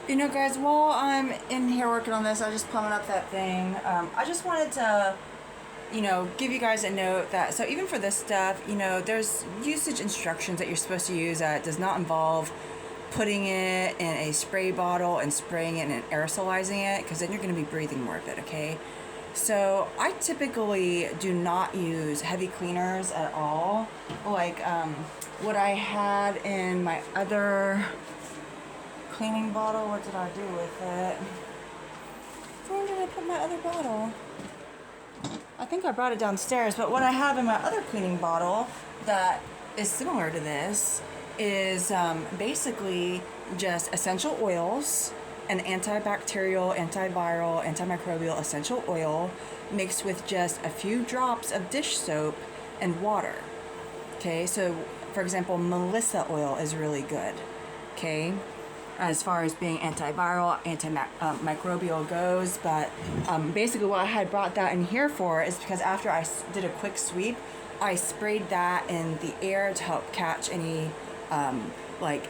You know, guys, while I'm in here working on this, I was just plumbing up that thing. I just wanted to, give you guys a note that, so even for this stuff, there's usage instructions that you're supposed to use that does not involve putting it in a spray bottle and spraying it and aerosolizing it, because then you're going to be breathing more of it, okay? So I typically do not use heavy cleaners at all. Like what I had in my other cleaning bottle, what did I do with it? Where did I put my other bottle? I think I brought it downstairs, but what I have in my other cleaning bottle that is similar to this is basically just essential oils, an antibacterial, antiviral, antimicrobial essential oil mixed with just a few drops of dish soap and water. Okay, so for example, Melissa oil is really good. Okay, as far as being antiviral, antimicrobial goes, but basically what I had brought that in here for is because after I did a quick sweep, I sprayed that in the air to help catch any like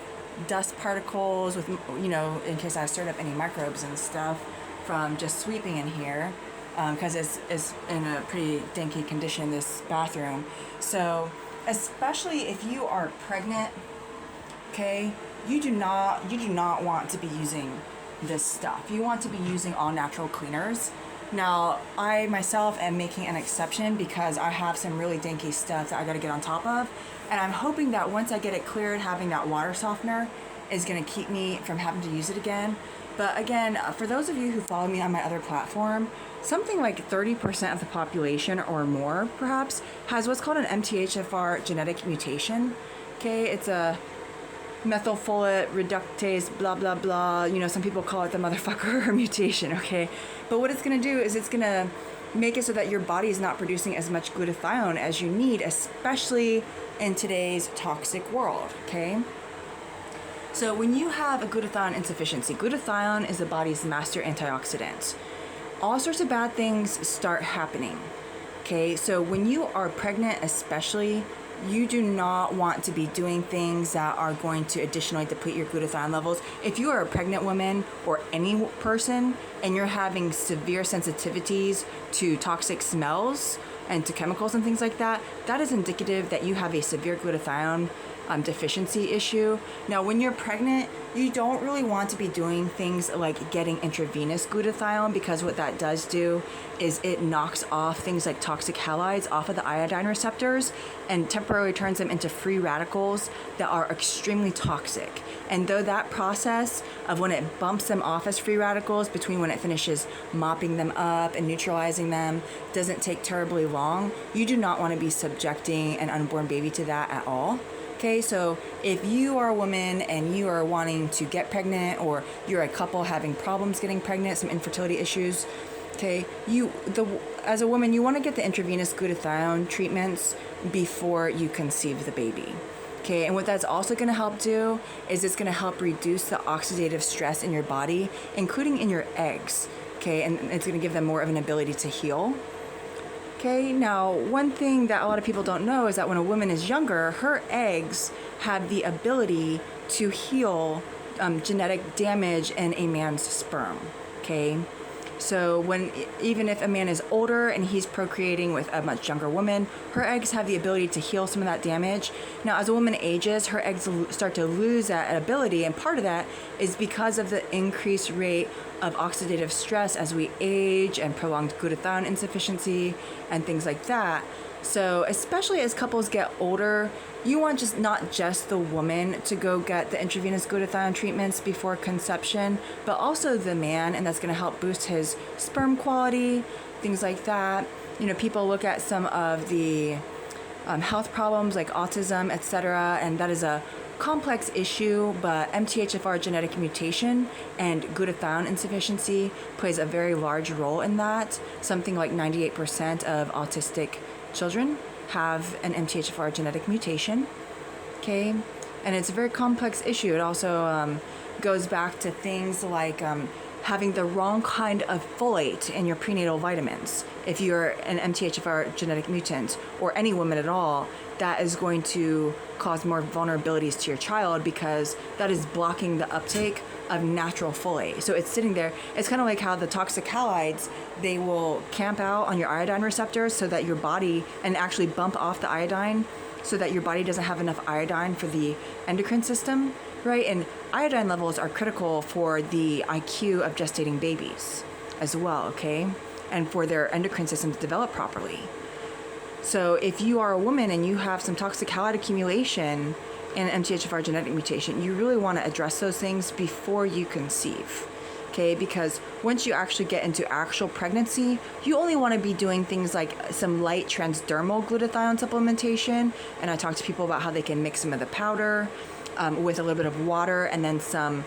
dust particles with, in case I stirred up any microbes and stuff from just sweeping in here, because it's in a pretty dinky condition, this bathroom. So especially if you are pregnant, okay, you do not want to be using this stuff. You want to be using all natural cleaners. Now, I myself am making an exception because I have some really dinky stuff that I gotta get on top of, and I'm hoping that once I get it cleared, having that water softener is gonna keep me from having to use it again. But again, for those of you who follow me on my other platform, something like 30% of the population or more, perhaps, has what's called an MTHFR genetic mutation. Okay, it's a methylfolate reductase, blah, blah, blah. Some people call it the motherfucker mutation, okay? But what it's gonna do is it's gonna make it so that your body is not producing as much glutathione as you need, especially in today's toxic world, okay? So when you have a glutathione insufficiency, glutathione is the body's master antioxidant. All sorts of bad things start happening, okay? So when you are pregnant especially, you do not want to be doing things that are going to additionally deplete your glutathione levels. If you are a pregnant woman or any person and you're having severe sensitivities to toxic smells and to chemicals and things like that, that is indicative that you have a severe glutathione deficiency issue. Now, when you're pregnant, you don't really want to be doing things like getting intravenous glutathione, because what that does do is it knocks off things like toxic halides off of the iodine receptors and temporarily turns them into free radicals that are extremely toxic. And though that process of when it bumps them off as free radicals between when it finishes mopping them up and neutralizing them doesn't take terribly long, you do not want to be subjecting an unborn baby to that at all. Okay, so if you are a woman and you are wanting to get pregnant, or you're a couple having problems getting pregnant, some infertility issues, okay, as a woman, you want to get the intravenous glutathione treatments before you conceive the baby. Okay, and what that's also going to help do is it's going to help reduce the oxidative stress in your body, including in your eggs. Okay, and it's going to give them more of an ability to heal. Okay, now one thing that a lot of people don't know is that when a woman is younger, her eggs have the ability to heal genetic damage in a man's sperm. Okay, so even if a man is older and he's procreating with a much younger woman, her eggs have the ability to heal some of that damage. Now, as a woman ages, her eggs start to lose that ability, and part of that is because of the increased rate of oxidative stress as we age and prolonged glutathione insufficiency and things like that. So especially as couples get older, you want not just the woman to go get the intravenous glutathione treatments before conception, but also the man, and that's going to help boost his sperm quality, things like that. People look at some of the health problems like autism, etc., and that is a complex issue, but MTHFR genetic mutation and glutathione insufficiency plays a very large role in that. Something like 98% of autistic children have an MTHFR genetic mutation, okay? And it's a very complex issue. It also goes back to things like having the wrong kind of folate in your prenatal vitamins. If you're an MTHFR genetic mutant, or any woman at all, that is going to cause more vulnerabilities to your child because that is blocking the uptake of natural folate. So it's sitting there. It's kind of like how the toxic halides, they will camp out on your iodine receptors so that your body, and actually bump off the iodine so that your body doesn't have enough iodine for the endocrine system, right? And iodine levels are critical for the IQ of gestating babies as well, okay? And for their endocrine system to develop properly. So if you are a woman and you have some toxic halide accumulation and MTHFR genetic mutation, you really want to address those things before you conceive, okay? Because once you actually get into actual pregnancy, you only want to be doing things like some light transdermal glutathione supplementation, and I talk to people about how they can mix some of the powder with a little bit of water and then some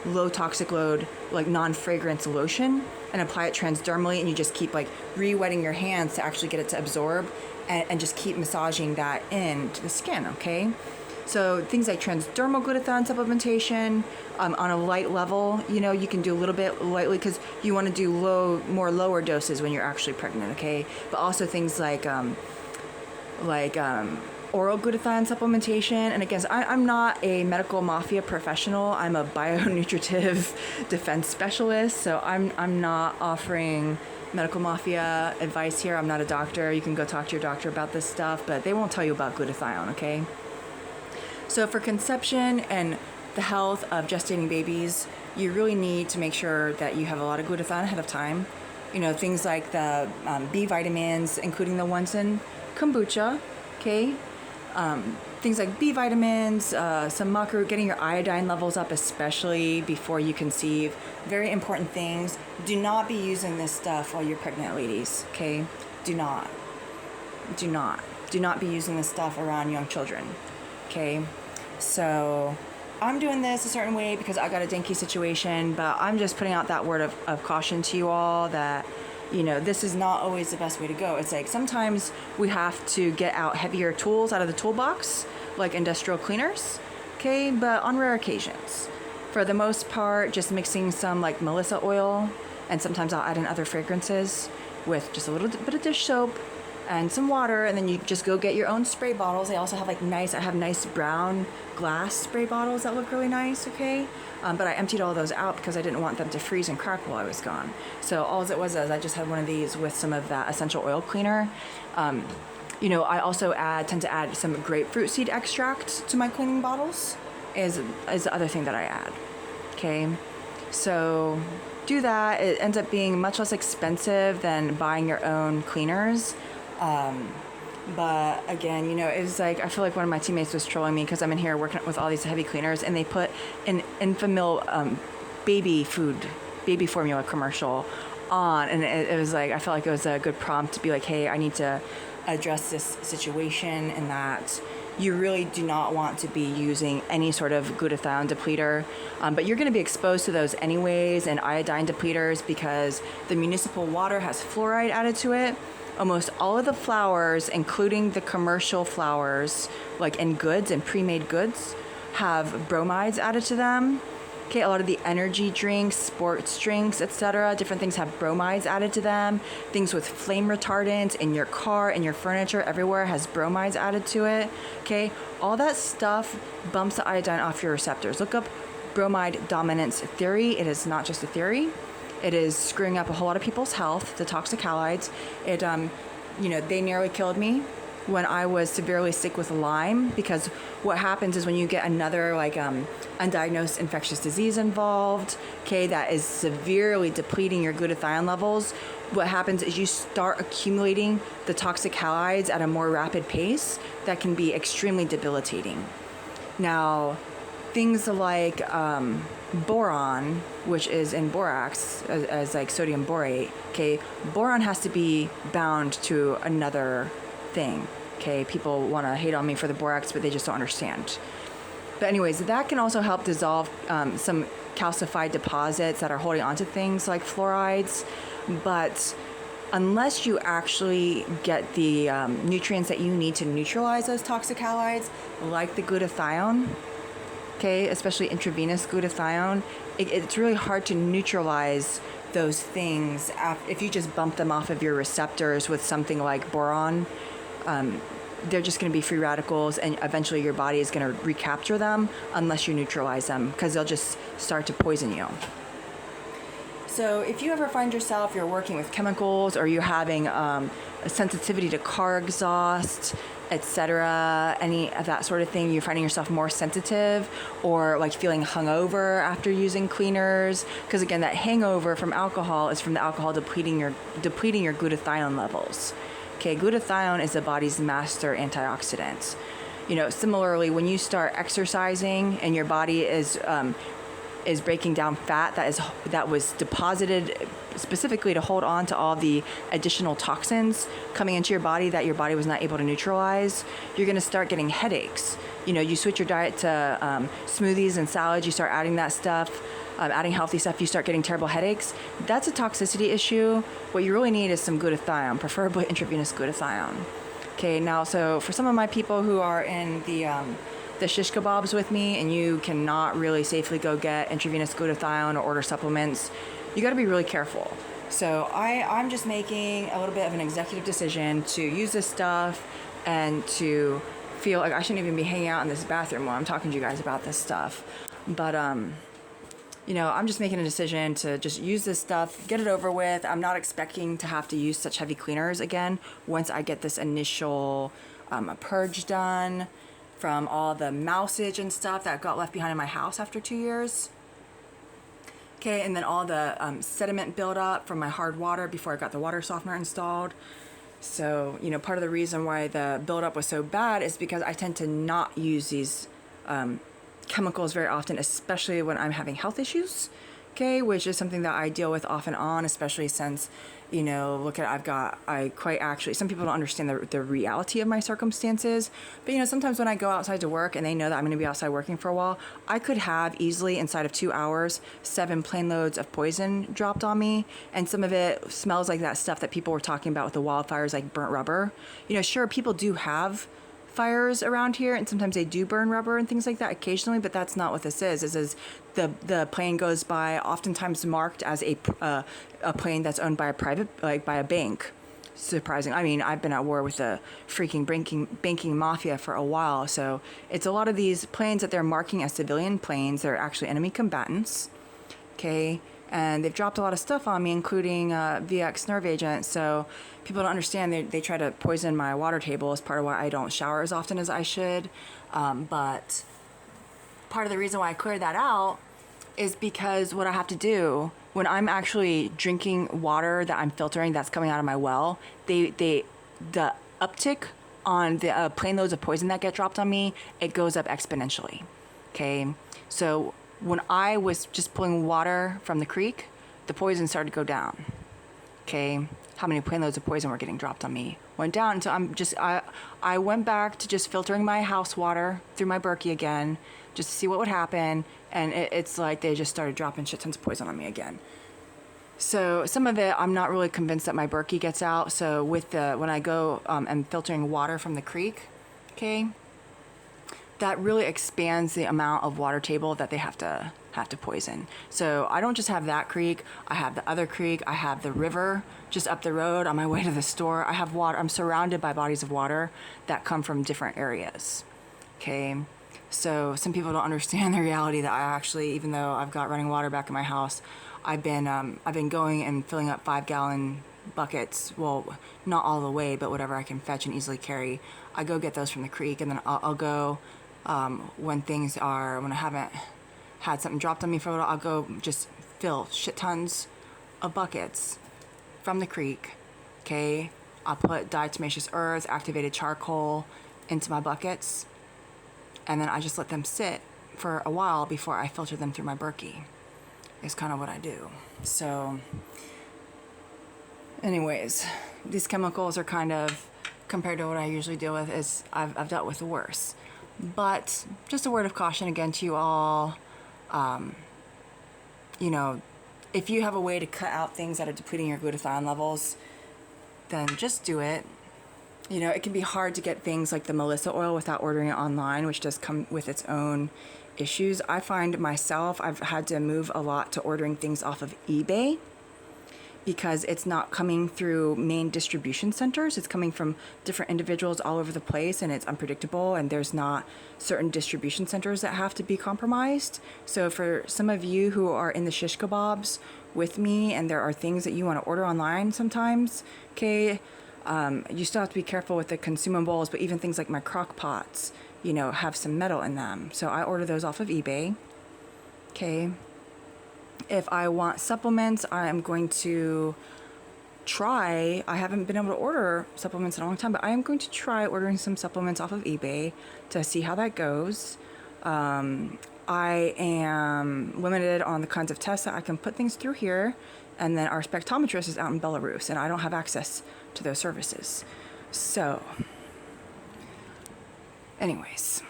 low toxic load, like non-fragrance lotion, and apply it transdermally, and you just keep like re-wetting your hands to actually get it to absorb, and just keep massaging that into the skin, okay? So things like transdermal glutathione supplementation on a light level, you know, you can do a little bit lightly because you want to do more lower doses when you're actually pregnant, okay? But also things like oral glutathione supplementation. And again, I'm not a medical mafia professional. I'm a bionutritive defense specialist, so I'm not offering medical mafia advice here. I'm not a doctor. You can go talk to your doctor about this stuff, but they won't tell you about glutathione, okay? So for conception and the health of gestating babies, you really need to make sure that you have a lot of glutathione ahead of time. You know, things like the B vitamins, including the ones in kombucha, okay? Things like B vitamins, some maca, getting your iodine levels up, especially before you conceive. Very important things. Do not be using this stuff while you're pregnant, ladies, okay? Do not be using this stuff around young children, okay? So I'm doing this a certain way because I got a dinky situation, but I'm just putting out that word of caution to you all that, you know, this is not always the best way to go. It's like sometimes we have to get out heavier tools out of the toolbox, like industrial cleaners, okay? But on rare occasions. For the most part, just mixing some like Melissa oil, and sometimes I'll add in other fragrances with just a little bit of dish soap and some water, and then you just go get your own spray bottles. I also have I have nice brown glass spray bottles that look really nice, okay? But I emptied all those out because I didn't want them to freeze and crack while I was gone. So all it was is I just had one of these with some of that essential oil cleaner. You know, I also tend to add some grapefruit seed extract to my cleaning bottles is the other thing that I add, okay? So do that. It ends up being much less expensive than buying your own cleaners. But again, you know, it was like, I feel like one of my teammates was trolling me because I'm in here working with all these heavy cleaners, and they put an Enfamil baby formula commercial on, and it was like, I felt like it was a good prompt to be like, hey, I need to address this situation, and that you really do not want to be using any sort of glutathione depleter, but you're going to be exposed to those anyways, and iodine depleters, because the municipal water has fluoride added to it. Almost all of the flours, including the commercial flours, like in goods and pre-made goods, have bromides added to them. Okay, a lot of the energy drinks, sports drinks, etc., different things have bromides added to them. Things with flame retardants in your car, in your furniture, everywhere has bromides added to it. Okay, all that stuff bumps the iodine off your receptors. Look up bromide dominance theory. It is not just a theory. It is screwing up a whole lot of people's health, the toxic halides. It, you know, they nearly killed me when I was severely sick with Lyme, because what happens is when you get another like undiagnosed infectious disease involved, okay, that is severely depleting your glutathione levels, what happens is you start accumulating the toxic halides at a more rapid pace that can be extremely debilitating. Now, things like boron, which is in borax as like sodium borate, okay, boron has to be bound to another thing, okay? People want to hate on me for the borax, but they just don't understand. But anyways, that can also help dissolve some calcified deposits that are holding onto things like fluorides. But unless you actually get the nutrients that you need to neutralize those toxic halides, like the glutathione, okay, especially intravenous glutathione, it's really hard to neutralize those things if you just bump them off of your receptors with something like boron. They're just going to be free radicals, and eventually your body is going to recapture them unless you neutralize them, because they'll just start to poison you. So if you ever find yourself, you're working with chemicals, or you're having a sensitivity to car exhaust, etc., any of that sort of thing, you're finding yourself more sensitive, or like feeling hungover after using cleaners, because again, that hangover from alcohol is from the alcohol depleting your glutathione levels. Okay, glutathione is the body's master antioxidant. You know, similarly, when you start exercising and your body is breaking down fat that was deposited specifically to hold on to all the additional toxins coming into your body that your body was not able to neutralize, you're going to start getting headaches. You know, you switch your diet to smoothies and salads, you start adding that stuff, adding healthy stuff, you start getting terrible headaches. That's a toxicity issue. What you really need is some glutathione, preferably intravenous glutathione. Okay, now, so for some of my people who are in the shish kebabs with me, and you cannot really safely go get intravenous glutathione or order supplements, you got to be really careful. So I'm just making a little bit of an executive decision to use this stuff and to feel like I shouldn't even be hanging out in this bathroom while I'm talking to you guys about this stuff. But you know, I'm just making a decision to just use this stuff, get it over with. I'm not expecting to have to use such heavy cleaners again once I get this initial purge done from all the mousage and stuff that got left behind in my house after 2 years. Okay, and then all the sediment buildup from my hard water before I got the water softener installed. So, you know, part of the reason why the buildup was so bad is because I tend to not use these chemicals very often, especially when I'm having health issues, okay, which is something that I deal with off and on, especially since, you know, look at, some people don't understand the reality of my circumstances, but, you know, sometimes when I go outside to work and they know that I'm going to be outside working for a while, I could have easily, inside of 2 hours, 7 plane loads of poison dropped on me, and some of it smells like that stuff that people were talking about with the wildfires, like burnt rubber. You know, sure, people do have fires around here, and sometimes they do burn rubber and things like that occasionally, but that's not what this is. This is the plane goes by, oftentimes marked as a plane that's owned by a private, like by a bank. Surprising. I mean, I've been at war with the freaking banking mafia for a while, so it's a lot of these planes that they're marking as civilian planes. They're actually enemy combatants. Okay, and they've dropped a lot of stuff on me, including VX nerve agent. So people don't understand. They try to poison my water table as part of why I don't shower as often as I should. But part of the reason why I cleared that out is because what I have to do when I'm actually drinking water that I'm filtering that's coming out of my well, the uptick on the plane loads of poison that get dropped on me, it goes up exponentially. Okay, so when I was just pulling water from the creek, the poison started to go down. Okay, how many plane loads of poison were getting dropped on me went down. So I went back to just filtering my house water through my Berkey again, just to see what would happen. And it's like they just started dropping shit tons of poison on me again. So some of it, I'm not really convinced that my Berkey gets out. So when I go and filtering water from the creek, okay, that really expands the amount of water table that they have to poison. So I don't just have that creek, I have the other creek, I have the river just up the road on my way to the store. I have water, I'm surrounded by bodies of water that come from different areas. Okay, so some people don't understand the reality that I actually, even though I've got running water back in my house, I've been going and filling up 5-gallon buckets. Well, not all the way, but whatever I can fetch and easily carry. I go get those from the creek, and then I'll go when I haven't had something dropped on me for a while, I'll go just fill shit tons of buckets from the creek. Okay, I'll put diatomaceous earth, activated charcoal into my buckets, and then I just let them sit for a while before I filter them through my Berkey. Is kind of what I do. So anyways, these chemicals are kind of, compared to what I usually deal with, is I've dealt with worse. But just a word of caution again to you all, you know, if you have a way to cut out things that are depleting your glutathione levels, then just do it. You know, it can be hard to get things like the Melissa oil without ordering it online, which does come with its own issues. I find myself, I've had to move a lot to ordering things off of eBay because it's not coming through main distribution centers. It's coming from different individuals all over the place, and it's unpredictable, and there's not certain distribution centers that have to be compromised. So for some of you who are in the shish kebabs with me and there are things that you want to order online sometimes, okay, you still have to be careful with the consumables, but even things like my crock pots, you know, have some metal in them. So I order those off of eBay, okay. If I want supplements, I am going to try, I haven't been able to order supplements in a long time, but I am going to try ordering some supplements off of eBay to see how that goes. I am limited on the kinds of tests that I can put things through here, and then our spectrometrist is out in Belarus, and I don't have access to those services. So, anyways,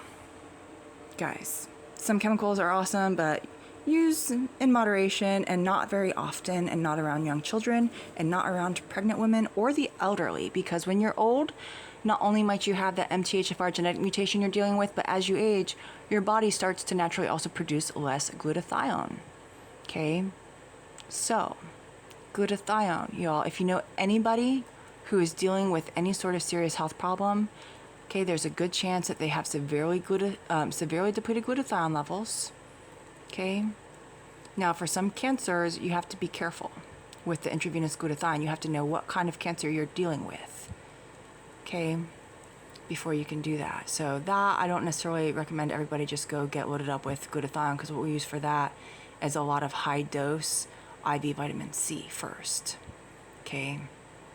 guys, some chemicals are awesome, but use in moderation and not very often, and not around young children and not around pregnant women or the elderly, because when you're old, not only might you have that MTHFR genetic mutation you're dealing with, but as you age, your body starts to naturally also produce less glutathione. Okay, so glutathione, y'all, if you know anybody who is dealing with any sort of serious health problem, okay, there's a good chance that they have severely depleted glutathione levels. Okay, now for some cancers, you have to be careful with the intravenous glutathione. You have to know what kind of cancer you're dealing with, okay, before you can do that. So that, I don't necessarily recommend everybody just go get loaded up with glutathione, because what we use for that is a lot of high dose IV vitamin C first, okay,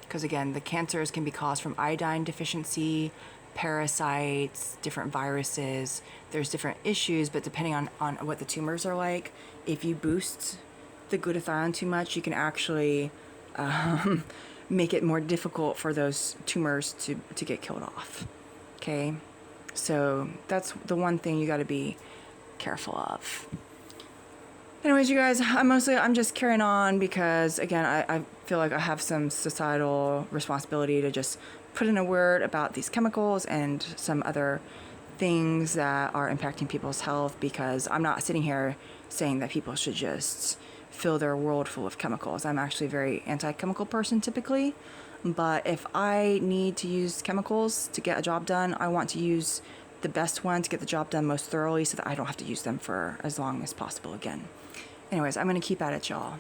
because again, the cancers can be caused from iodine deficiency, parasites, different viruses. There's different issues, but depending on what the tumors are like, if you boost the glutathione too much, you can actually make it more difficult for those tumors to get killed off. Okay, so that's the one thing you got to be careful of. Anyways, you guys, I'm just carrying on because, again, I feel like I have some societal responsibility to just put in a word about these chemicals and some other things that are impacting people's health, because I'm not sitting here saying that people should just fill their world full of chemicals. I'm actually a very anti-chemical person typically, but if I need to use chemicals to get a job done, I want to use the best one to get the job done most thoroughly so that I don't have to use them for as long as possible again. Anyways, I'm going to keep at it, y'all.